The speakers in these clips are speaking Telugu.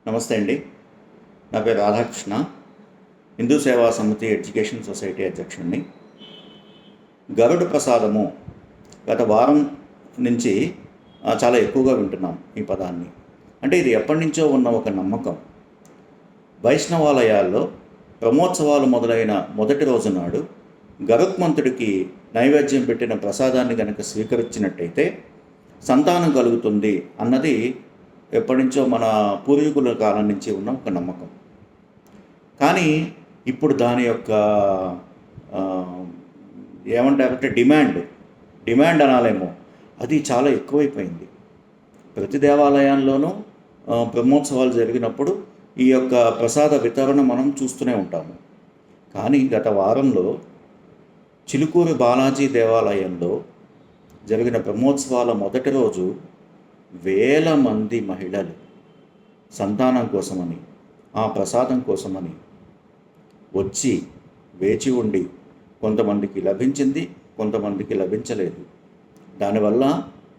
నమస్తే అండి. నా పేరు రాధాకృష్ణ. హిందూ సేవా సమితి ఎడ్యుకేషన్ సొసైటీ అధ్యక్షుడిని. గరుడ ప్రసాదము గత వారం నుంచి చాలా ఎక్కువగా వింటున్నాం ఈ పదాన్ని. అంటే ఇది ఎప్పటి నుంచో ఉన్న ఒక నమ్మకం. వైష్ణవాలయాల్లో బ్రహ్మోత్సవాలు మొదలైన మొదటి రోజు నాడు గరుత్మంతుడికి నైవేద్యం పెట్టిన ప్రసాదాన్ని కనుక స్వీకరించినట్టయితే సంతానం కలుగుతుంది అన్నది ఎప్పటి నుంచో మన పూర్వీకుల కాలం నుంచి ఉన్న ఒక నమ్మకం. కానీ ఇప్పుడు దాని యొక్క ఏమంటారంటే డిమాండ్ అనాలేమో, అది చాలా ఎక్కువైపోయింది. ప్రతి దేవాలయాల్లోనూ బ్రహ్మోత్సవాలు జరిగినప్పుడు ఈ యొక్క ప్రసాద వితరణ మనం చూస్తూనే ఉంటాము. కానీ గత వారంలో చిలుకూరు బాలాజీ దేవాలయంలో జరిగిన బ్రహ్మోత్సవాల మొదటి రోజు వేల మంది మహిళలు సంతానం కోసమని, ఆ ప్రసాదం కోసమని వచ్చి వేచి ఉండి కొంతమందికి లభించింది, కొంతమందికి లభించలేదు. దానివల్ల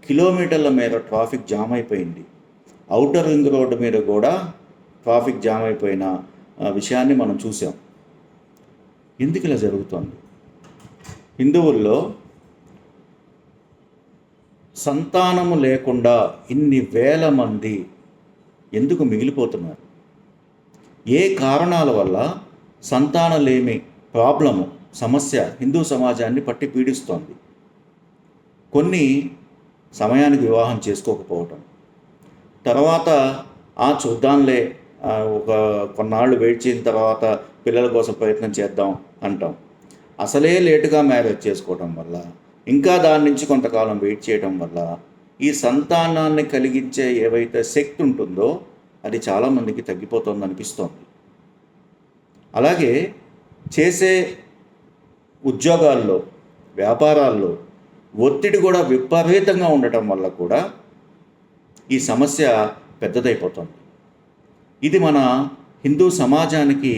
కిలోమీటర్ల మేర ట్రాఫిక్ జామ్ అయిపోయింది. ఔటర్ రింగ్ రోడ్డు మీద కూడా ట్రాఫిక్ జామ్ అయిపోయిన విషయాన్ని మనం చూసాం. ఎందుకు ఇలా జరుగుతోంది? హిందువుల్లో సంతానము లేకుండా ఇన్ని వేల మంది ఎందుకు మిగిలిపోతున్నారు? ఏ కారణాల వల్ల సంతానలేమి సమస్య హిందూ సమాజాన్ని పట్టి పీడిస్తోంది? కొన్ని సమయానికి వివాహం చేసుకోకపోవటం, తర్వాత చూద్దాంలే, కొన్నాళ్ళు వెయిట్ చేసిన తర్వాత పిల్లల కోసం ప్రయత్నం చేద్దాం అంటాం. అసలే లేటుగా మ్యారేజ్ చేసుకోవటం వల్ల, ఇంకా దాని నుంచి కొంతకాలం వెయిట్ చేయడం వల్ల ఈ సంతానాన్ని కలిగించే ఏవైతే శక్తి ఉంటుందో అది చాలామందికి తగ్గిపోతుంది అనిపిస్తోంది. అలాగే చేసే ఉద్యోగాల్లో, వ్యాపారాల్లో ఒత్తిడి కూడా విపరీతంగా ఉండటం వల్ల కూడా ఈ సమస్య పెద్దదైపోతుంది. ఇది మన హిందూ సమాజానికి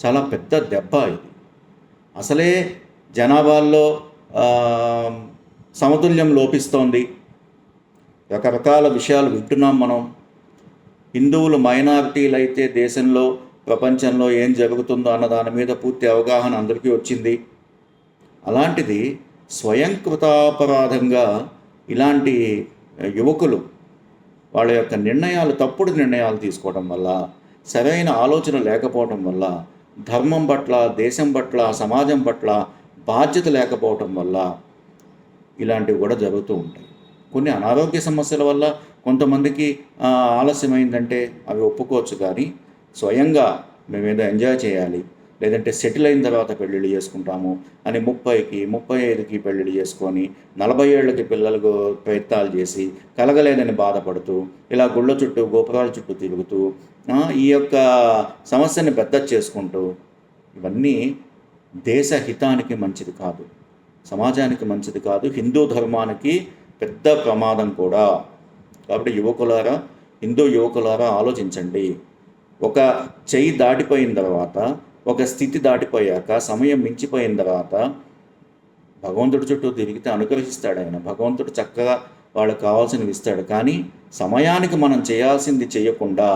చాలా పెద్ద దెబ్బ. ఇది అసలే జనాభాల్లో సమతుల్యం లోపిస్తోంది. రకరకాల విషయాలు వింటున్నాం మనం. హిందువులు మైనారిటీలు అయితే దేశంలో, ప్రపంచంలో ఏం జరుగుతుందో అన్న దాని మీద పూర్తి అవగాహన అందరికీ వచ్చింది. అలాంటిది స్వయంకృతాపరాధంగా ఇలాంటి యువకులు వాళ్ళ యొక్క తప్పుడు నిర్ణయాలు తీసుకోవడం వల్ల, సరైన ఆలోచన లేకపోవడం వల్ల, ధర్మం పట్ల, దేశం పట్ల, సమాజం పట్ల బాధ్యత లేకపోవటం వల్ల ఇలాంటివి కూడా జరుగుతూ ఉంటాయి. కొన్ని అనారోగ్య సమస్యల వల్ల కొంతమందికి ఆలస్యమైందంటే అవి ఒప్పుకోవచ్చు. కానీ స్వయంగా మేమేదో ఎంజాయ్ చేయాలి, లేదంటే సెటిల్ అయిన తర్వాత పెళ్ళిళ్ళు చేసుకుంటాము అని 30కి 35కి పెళ్ళిళ్ళు చేసుకొని 40 ఏళ్ళకి పిల్లలకు ప్రయత్నాలు చేసి కలగలేదని బాధపడుతూ ఇలా గుళ్ళ చుట్టూ, గోపురాల చుట్టూ తిరుగుతూ ఈ యొక్క సమస్యని పెద్ద చేసుకుంటూ, ఇవన్నీ దేశ హితానికి మంచిది కాదు, సమాజానికి మంచిది కాదు, హిందూ ధర్మానికి పెద్ద ప్రమాదం కూడా. కాబట్టి హిందూ యువకులారా ఆలోచించండి. ఒక చెయ్యి దాటిపోయిన తర్వాత, ఒక స్థితి దాటిపోయాక, సమయం మించిపోయిన తర్వాత భగవంతుడి చుట్టూ తిరిగితే అనుగ్రహిస్తాడు ఆయన. భగవంతుడు చక్కగా వాళ్ళకి కావాల్సినవి ఇస్తాడు. కానీ సమయానికి మనం చేయాల్సింది చేయకుండా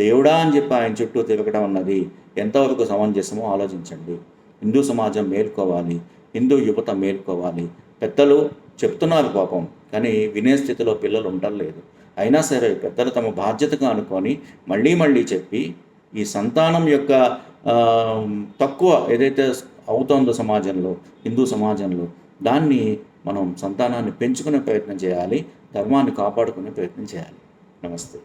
దేవుడా అని చెప్పి ఆయన చుట్టూ తిరగడం అన్నది ఎంతవరకు సమంజసమో ఆలోచించండి. హిందూ సమాజం మేల్కోవాలి, హిందూ యువత మేల్కోవాలి. పెద్దలు చెప్తున్నారు పాపం, కానీ వినే స్థితిలో పిల్లలు ఉండలేదు. అయినా సరే పెద్దలు తమ బాధ్యతగా అనుకొని మళ్ళీ చెప్పి ఈ సంతానం యొక్క తక్కువ ఏదైతే అవుతోందో సమాజంలో, హిందూ సమాజంలో, దాన్ని మనం సంతానాన్ని పెంచుకునే ప్రయత్నం చేయాలి, ధర్మాన్ని కాపాడుకునే ప్రయత్నం చేయాలి. నమస్తే.